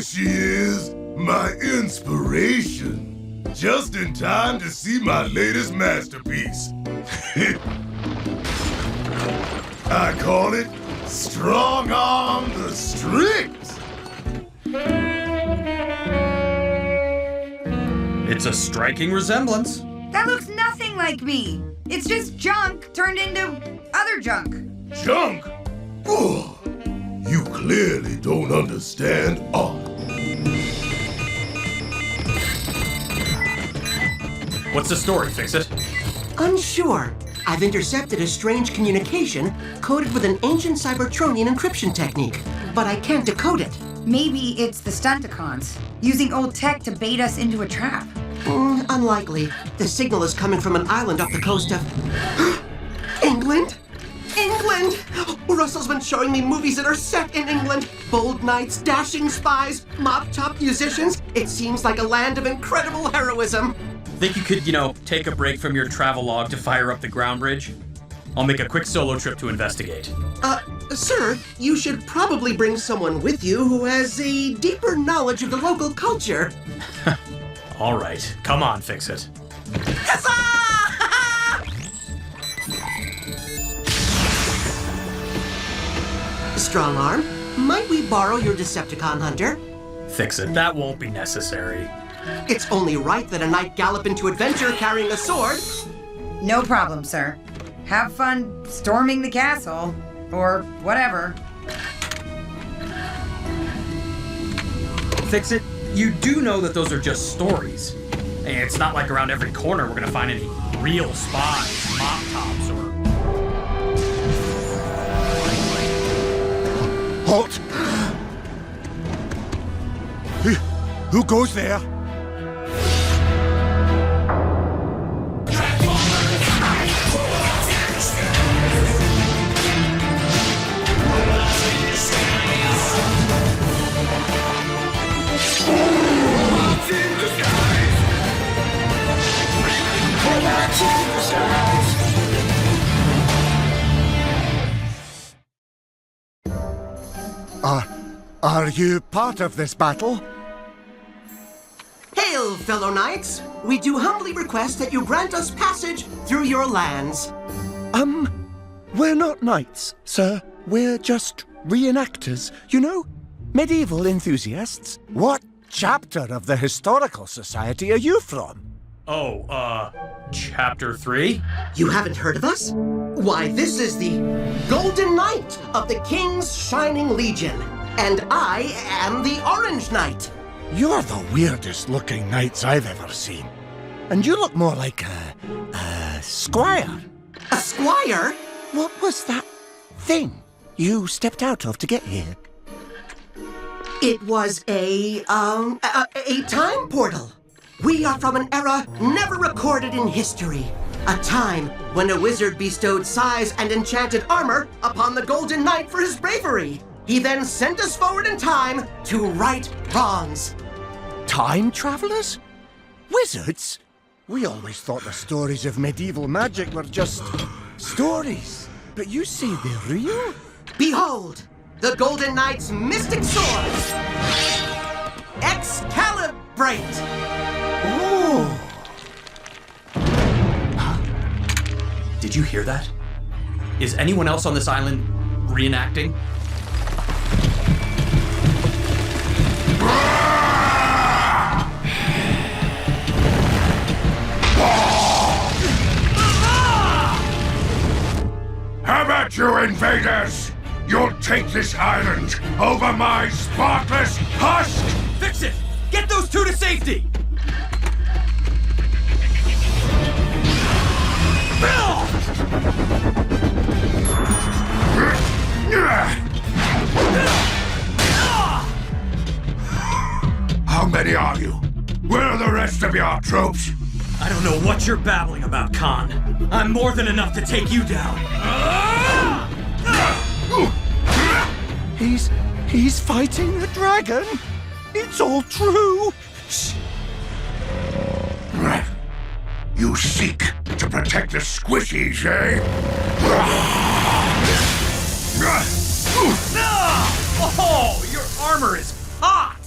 There she is, my inspiration. Just in time to see my latest masterpiece. I call it Strong Arm the Strix. It's a striking resemblance. That looks nothing like me. It's just junk turned into other junk. Junk? Oh, you clearly don't understand art. What's the story, Fix-It? Unsure. I've intercepted a strange communication coded with an ancient Cybertronian encryption technique, but I can't decode it. Maybe it's the Stunticons, using old tech to bait us into a trap. Unlikely. The signal is coming from an island off the coast of... England? England! Russell's been showing me movies that are set in England. Bold knights, dashing spies, mop-top musicians. It seems like a land of incredible heroism. Think you could, take a break from your travelogue to fire up the ground bridge? I'll make a quick solo trip to investigate. Sir, you should probably bring someone with you who has a deeper knowledge of the local culture. All right, come on, Fix-It. Strong Arm, might we borrow your Decepticon hunter? Fix-It, that won't be necessary. It's only right that a knight gallop into adventure carrying a sword. No problem, sir. Have fun storming the castle, or whatever. Fix-It, you do know that those are just stories. And it's not like around every corner we're gonna find any real spies, mop-tops, or... Halt! Who goes there? Are you part of this battle? Hail, fellow knights! We do humbly request that you grant us passage through your lands. We're not knights, sir. We're just reenactors, medieval enthusiasts. What chapter of the Historical Society are you from? Oh, Chapter 3? You haven't heard of us? Why, this is the Golden Knight of the King's Shining Legion. And I am the Orange Knight. You're the weirdest looking knights I've ever seen. And you look more like a squire. A squire? What was that thing you stepped out of to get here? It was a time portal. We are from an era never recorded in history. A time when a wizard bestowed size and enchanted armor upon the Golden Knight for his bravery. He then sent us forward in time to right wrongs. Time travelers? Wizards? We always thought the stories of medieval magic were just stories. But you say they're real? Behold, the Golden Knight's mystic sword. Excalibrate! Oh! Did you hear that? Is anyone else on this island reenacting? How about you, invaders? You'll take this island over my spotless husk! Fix it! Get those two to safety! How many are you? Where are the rest of your troops? I don't know what you're babbling about, Khan. I'm more than enough to take you down. He's fighting a dragon. It's all true. Shh. You seek to protect the squishies, eh? Oh, your armor is hot!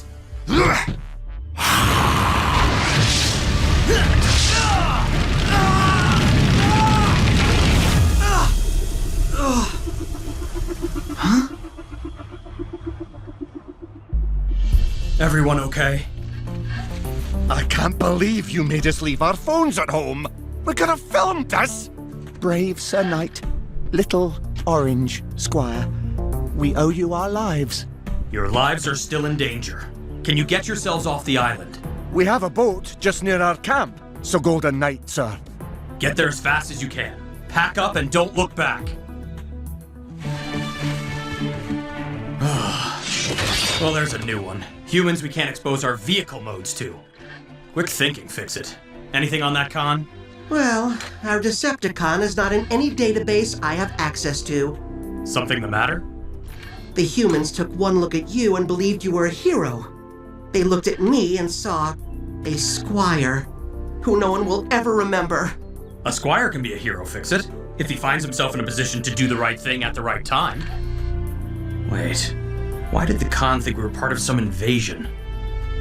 Everyone okay? I can't believe you made us leave our phones at home. We could have filmed this. Brave Sir Knight, little orange squire, we owe you our lives. Your lives are still in danger. Can you get yourselves off the island? We have a boat just near our camp, so Golden Knight, sir. Get there as fast as you can. Pack up and don't look back. Well, there's a new one. Humans we can't expose our vehicle modes to. Quick thinking, Fix-It. Anything on that, Khan? Well, our Decepticon is not in any database I have access to. Something the matter? The humans took one look at you and believed you were a hero. They looked at me and saw a squire, who no one will ever remember. A squire can be a hero, Fix-It, if he finds himself in a position to do the right thing at the right time. Wait, why did the Khan think we were part of some invasion?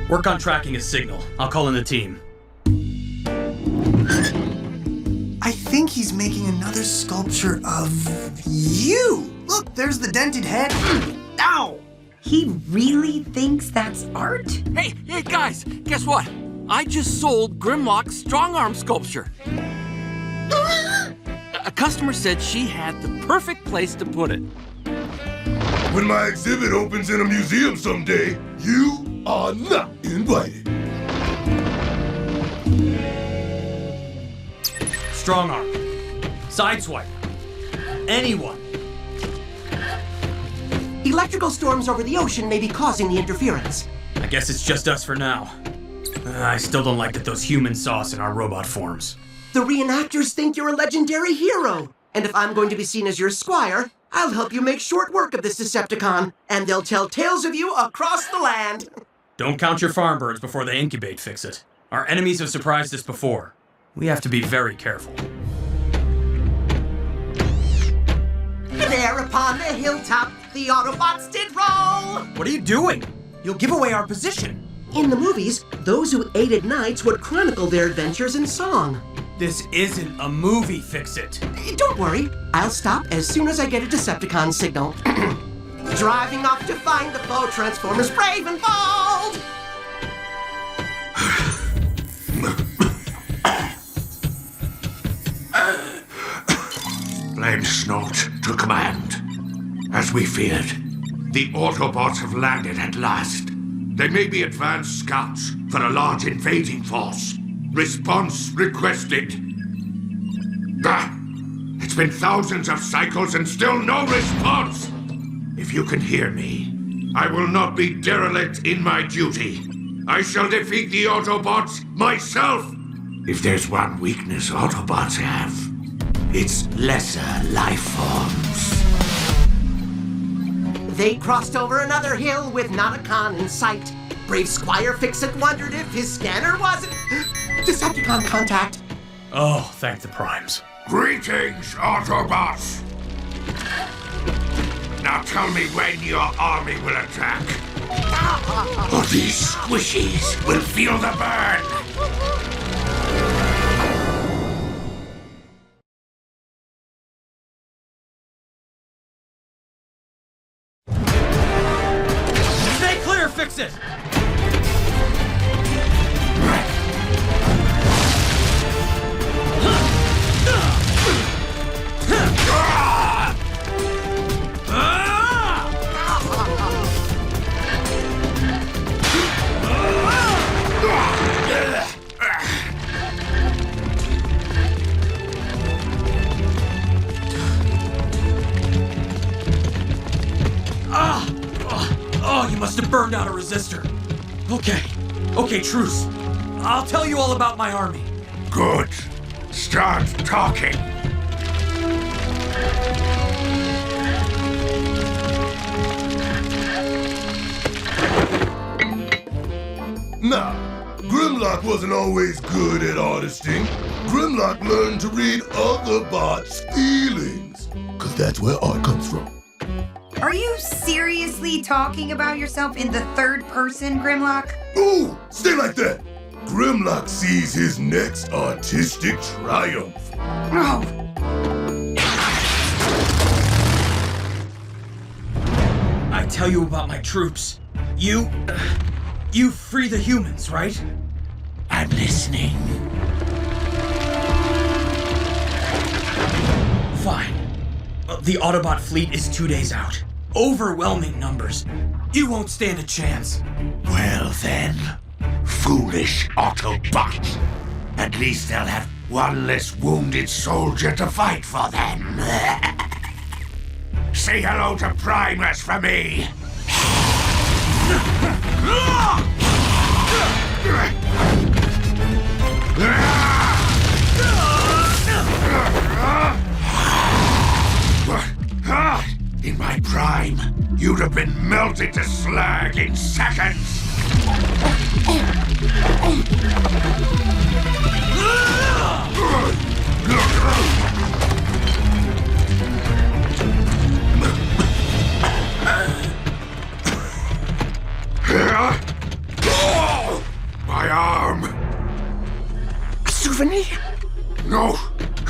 Work on tracking his signal. I'll call in the team. I think he's making another sculpture of you. Look, there's the dented head. Ow! He really thinks that's art? Hey, guys, guess what? I just sold Grimlock's strong arm sculpture. A customer said she had the perfect place to put it. When my exhibit opens in a museum someday, you are not invited. Strong arm. Sideswipe. Anyone. Electrical storms over the ocean may be causing the interference. I guess it's just us for now. I still don't like that those humans saw us in our robot forms. The reenactors think you're a legendary hero. And if I'm going to be seen as your squire, I'll help you make short work of this Decepticon, and they'll tell tales of you across the land. Don't count your farm birds before they incubate, Fix-It. Our enemies have surprised us before. We have to be very careful. There upon the hilltop, the Autobots did roll! What are you doing? You'll give away our position. In the movies, those who aided knights would chronicle their adventures in song. This isn't a movie, Fix-It. Don't worry, I'll stop as soon as I get a Decepticon signal. Driving off to find the foe, Transformers brave and bold! Blame Snort to command. As we feared, the Autobots have landed at last. They may be advanced scouts for a large invading force. Response requested. It's been thousands of cycles and still no response! If you can hear me, I will not be derelict in my duty. I shall defeat the Autobots myself! If there's one weakness Autobots have, it's lesser life forms. They crossed over another hill with not a con in sight. Brave Squire Fix-It wondered if his scanner wasn't... Decepticon contact. Oh, thank the primes. Greetings, Autobots! Now tell me when your army will attack. Or these squishies will feel the burn! Stay clear, Fix-It! Oh, you must have burned out a resistor. Okay, truce. I'll tell you all about my army. Good. Start talking. Nah, Grimlock wasn't always good at artisting. Grimlock learned to read other bots' feelings. Cause that's where art comes from. Are you seriously talking about yourself in the third person, Grimlock? Ooh, stay like that. Grimlock sees his next artistic triumph. Oh, I tell you about my troops. You free the humans, right? I'm listening. Fine. The Autobot fleet is 2 days out. Overwhelming numbers. You won't stand a chance. Well then, foolish Autobots. At least they'll have one less wounded soldier to fight for them. Say hello to Primus for me. In my prime, you'd have been melted to slag in seconds. My arm. A souvenir? No,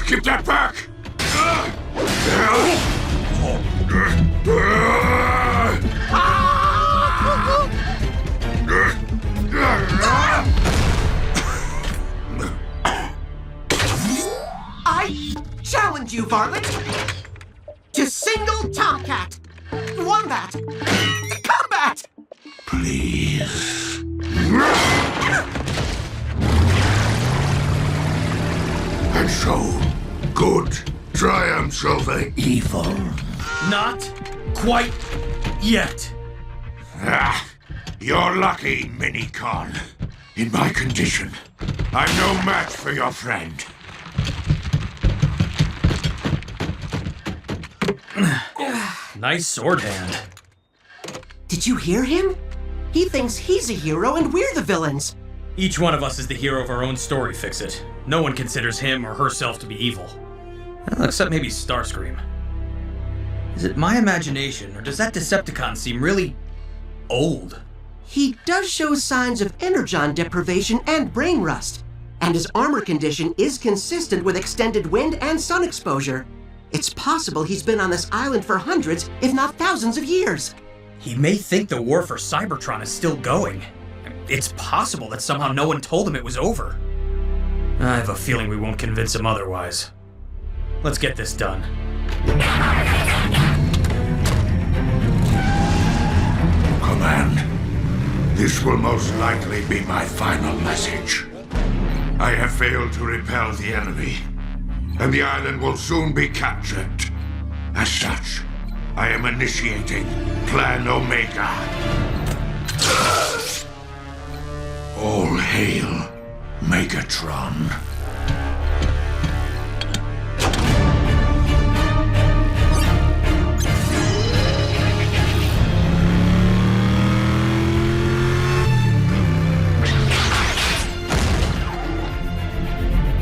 keep that back. I challenge you, Varlet, to single Tomcat, Wombat, to combat! Please. And so, good triumphs over evil. Not quite yet. Ah, you're lucky, Minicon. In my condition, I'm no match for your friend. Nice sword hand. Did you hear him? He thinks he's a hero and we're the villains. Each one of us is the hero of our own story, Fix-It. No one considers him or herself to be evil. Well, except maybe Starscream. Is it my imagination, or does that Decepticon seem really old? He does show signs of energon deprivation and brain rust, and his armor condition is consistent with extended wind and sun exposure. It's possible he's been on this island for hundreds, if not thousands of years. He may think the war for Cybertron is still going. It's possible that somehow no one told him it was over. I have a feeling we won't convince him otherwise. Let's get this done. Command, this will most likely be my final message. I have failed to repel the enemy, and the island will soon be captured. As such, I am initiating Plan Omega. All hail, Megatron.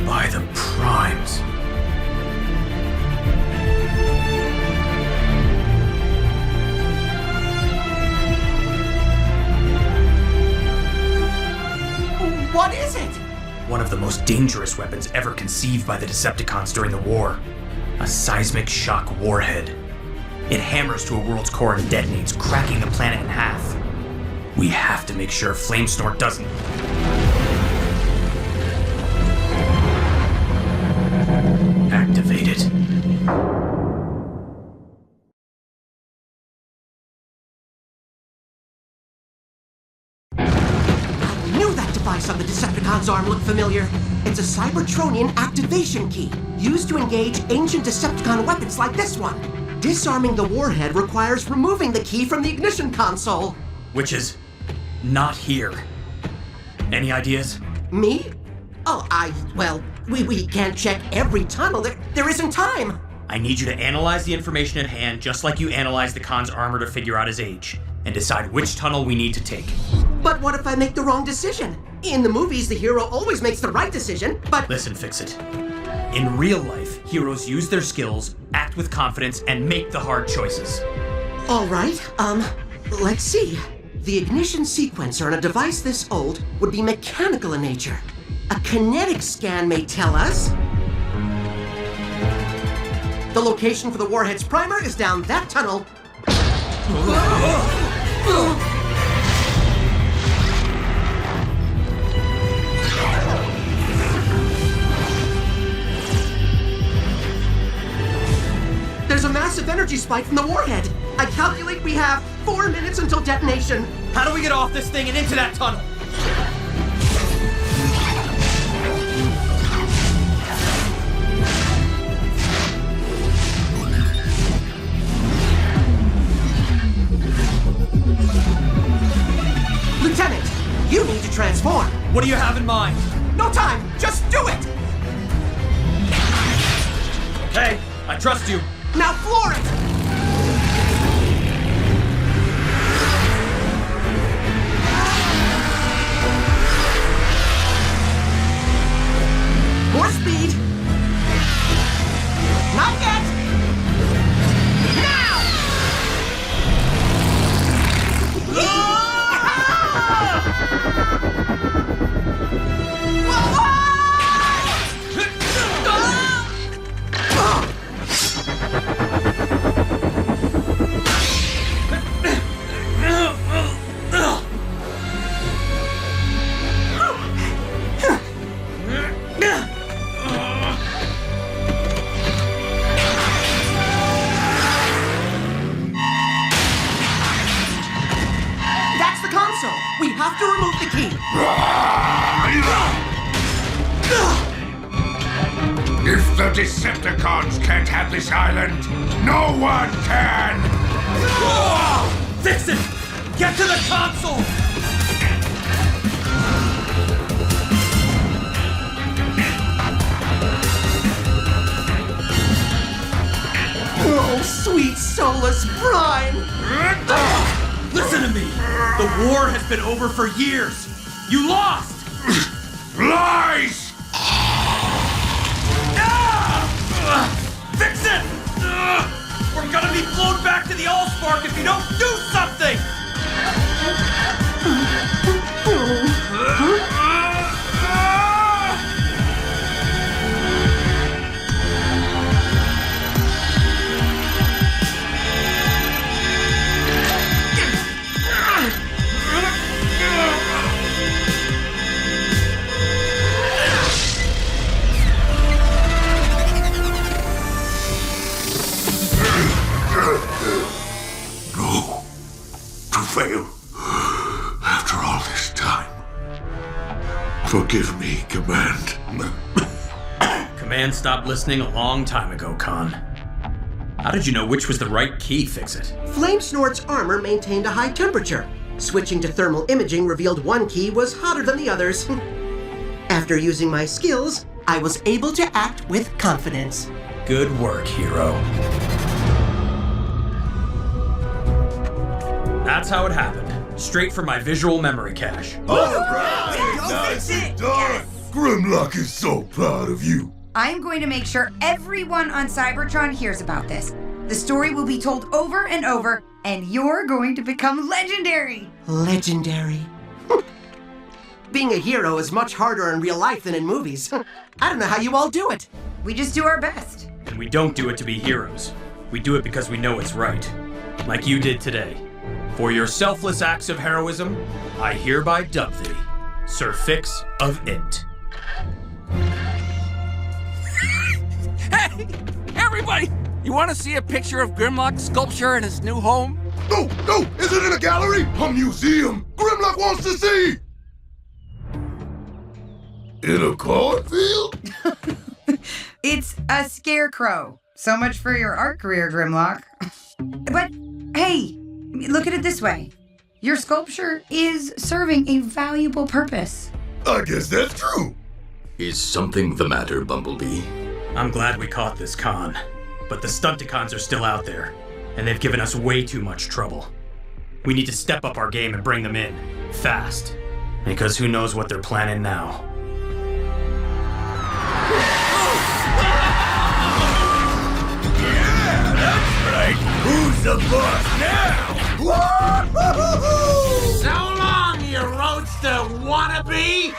By the primes. What is it? One of the most dangerous weapons ever conceived by the Decepticons during the war. A seismic shock warhead. It hammers to a world's core and detonates, cracking the planet in half. We have to make sure Flamesnort doesn't. Activate it. I knew that device on the Decepticon's arm looked familiar. It's a Cybertronian activation key, used to engage ancient Decepticon weapons like this one. Disarming the warhead requires removing the key from the ignition console. Which is not here. Any ideas? Me? Oh, well, we can't check every tunnel. There isn't time. I need you to analyze the information at hand just like you analyze the Khan's armor to figure out his age, and decide which tunnel we need to take. But what if I make the wrong decision? In the movies, the hero always makes the right decision, but... Listen, Fix-It. In real life, heroes use their skills, act with confidence, and make the hard choices. All right, let's see. The ignition sequencer on a device this old would be mechanical in nature. A kinetic scan may tell us the location for the warhead's primer is down that tunnel. There's a massive energy spike from the warhead. I calculate we have 4 minutes until detonation. How do we get off this thing and into that tunnel? Lieutenant, you need to transform. What do you have in mind? No time, just do it! Okay, I trust you. Now floor it! More speed! Not yet! Now! That's the console! We have to remove the key! If the Decepticons can't have this island, no one can! Fix it! Get to the console! Oh, sweet Solus Prime! Listen to me! The war has been over for years! You lost! Lies! Fix it! We're gonna be blown back to the Allspark if you don't do something! No. To fail. After all this time. Forgive me, Command. Command stopped listening a long time ago, Khan. How did you know which was the right key, Fix-It? Flamesnort's armor maintained a high temperature. Switching to thermal imaging revealed one key was hotter than the others. After using my skills, I was able to act with confidence. Good work, hero. That's how it happened. Straight from my visual memory cache. Nicely done! Grimlock is so proud of you. I'm going to make sure everyone on Cybertron hears about this. The story will be told over and over, and you're going to become legendary. Legendary. Being a hero is much harder in real life than in movies. I don't know how you all do it. We just do our best. And we don't do it to be heroes. We do it because we know it's right. Like you did today. For your selfless acts of heroism, I hereby dub thee Sir Fix of It. Hey, everybody! You want to see a picture of Grimlock's sculpture in his new home? No, no, is it in a gallery? A museum? Grimlock wants to see! In a cornfield? It's a scarecrow. So much for your art career, Grimlock. But hey, look at it this way. Your sculpture is serving a valuable purpose. I guess that's true. Is something the matter, Bumblebee? I'm glad we caught this con, but the Stunticons are still out there, and they've given us way too much trouble. We need to step up our game and bring them in, fast, because who knows what they're planning now. Right. Who's Who's the boss now? So long, you roadster wannabe!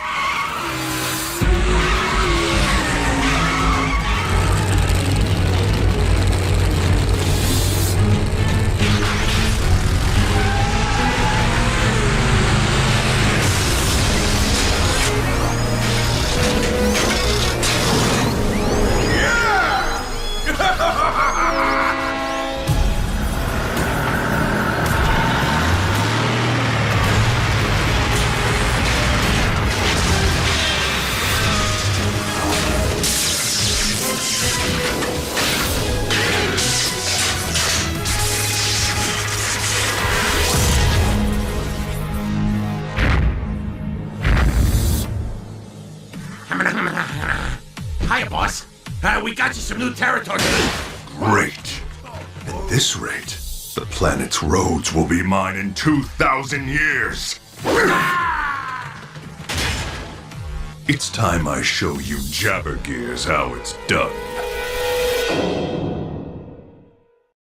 Hiya, boss. We got you some new territory. Great. At this rate, the planet's roads will be mine in 2,000 years. It's time I show you Jabbergears how it's done.